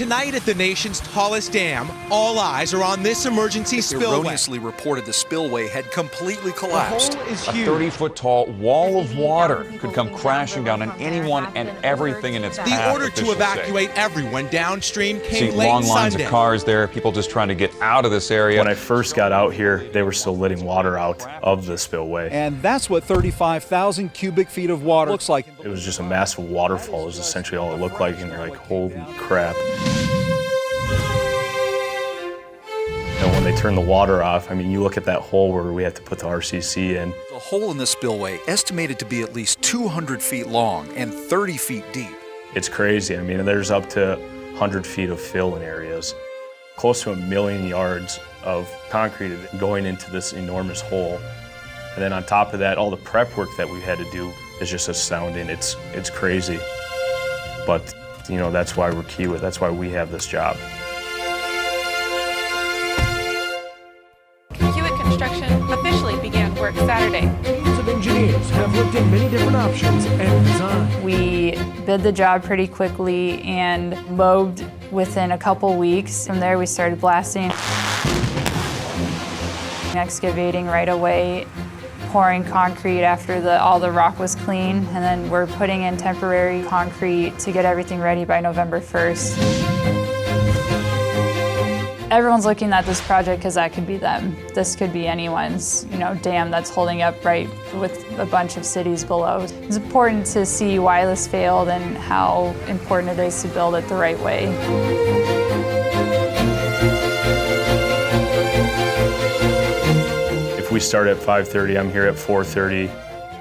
Tonight at the nation's tallest dam, all eyes are on this emergency spillway. Erroneously reported the spillway had completely collapsed. The hole is A huge. 30-foot-tall wall of water could come crashing down on anyone and everything in its path. The order to officials evacuate everyone downstream came See late long lines Sunday. of cars there, people just trying to get out of this area. When I first got out here, they were still letting water out of the spillway. And that's what 35,000 cubic feet of water looks like. It was just a massive waterfall is essentially all it looked like, and you're like, holy crap. And when they turn the water off, I mean, you look at that hole where we have to put the RCC in. The hole in the spillway, estimated to be at least 200 feet long and 30 feet deep. It's crazy. I mean, there's up to 100 feet of fill in areas. Close to 1 million yards of concrete going into this enormous hole. And then on top of that, all the prep work that we had to do is just astounding. It's crazy. But, you know, that's why we're Kiewit. That's why we have this job. Kiewit construction officially began work Saturday. Teams of engineers have looked at many different options and design. We bid the job pretty quickly and mowed within a couple weeks. From there we started blasting, excavating right away, pouring concrete after all the rock was clean, and then we're putting in temporary concrete to get everything ready by November 1st. Everyone's looking at this project because that could be them. This could be anyone's, dam that's holding up right with a bunch of cities below. It's important to see why this failed and how important it is to build it the right way. If we start at 5:30, I'm here at 4:30,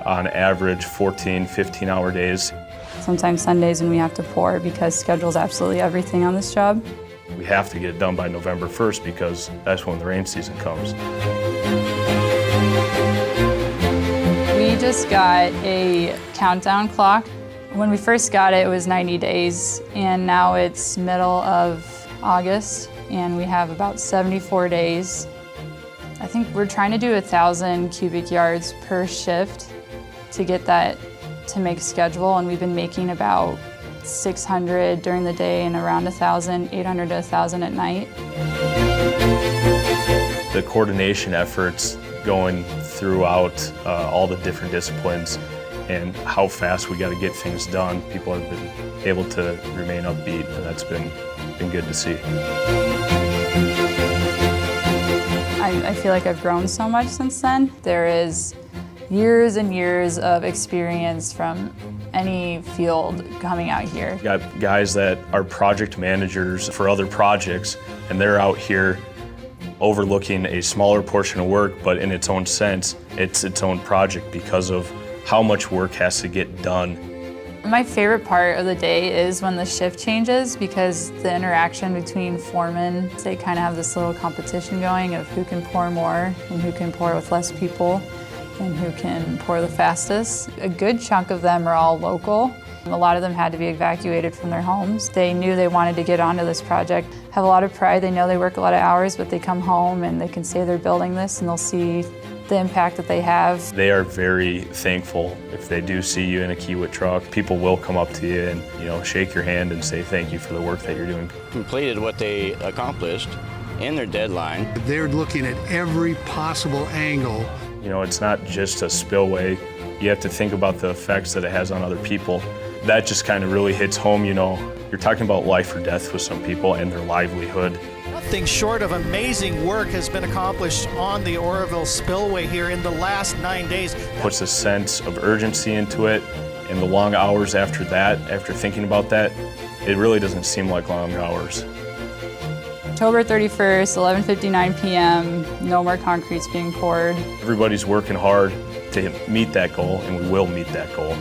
on average 14, 15-hour days. Sometimes Sundays when we have to pour because schedule's absolutely everything on this job. We have to get it done by November 1st because that's when the rain season comes. We just got a countdown clock. When we first got it, it was 90 days, and now it's middle of August, and we have about 74 days. I think we're trying to do 1,000 cubic yards per shift to get that to make schedule, and we've been making about 600 during the day and around 1,000, 800 to 1,000 at night. The coordination efforts going throughout all the different disciplines and how fast we got to get things done, people have been able to remain upbeat, and that's been good to see. I feel like I've grown so much since then. There is years and years of experience from any field coming out here. We got guys that are project managers for other projects, and they're out here overlooking a smaller portion of work, but in its own sense, it's its own project because of how much work has to get done. My favorite part of the day is when the shift changes, because the interaction between foremen, they kind of have this little competition going of who can pour more and who can pour with less people and who can pour the fastest. A good chunk of them are all local. A lot of them had to be evacuated from their homes. They knew they wanted to get onto this project, have a lot of pride. They know they work a lot of hours, but they come home and they can say they're building this and they'll see the impact that they have. They are very thankful if they do see you in a Kiewit truck. People will come up to you and shake your hand and say thank you for the work that you're doing. Completed what they accomplished in their deadline. They're looking at every possible angle. It's not just a spillway. You have to think about the effects that it has on other people. That just kind of really hits home, You're talking about life or death with some people and their livelihood. Nothing short of amazing work has been accomplished on the Oroville Spillway here in the last 9 days. Puts a sense of urgency into it, and the long hours after that, after thinking about that, it really doesn't seem like long hours. October 31st, 11:59 p.m., no more concrete's being poured. Everybody's working hard to meet that goal, and we will meet that goal.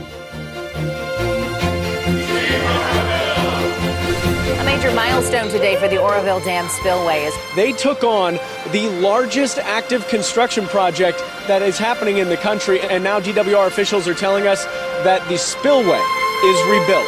A major milestone today for the Oroville Dam Spillway is They took on the largest active construction project that is happening in the country, and now DWR officials are telling us that the spillway is rebuilt.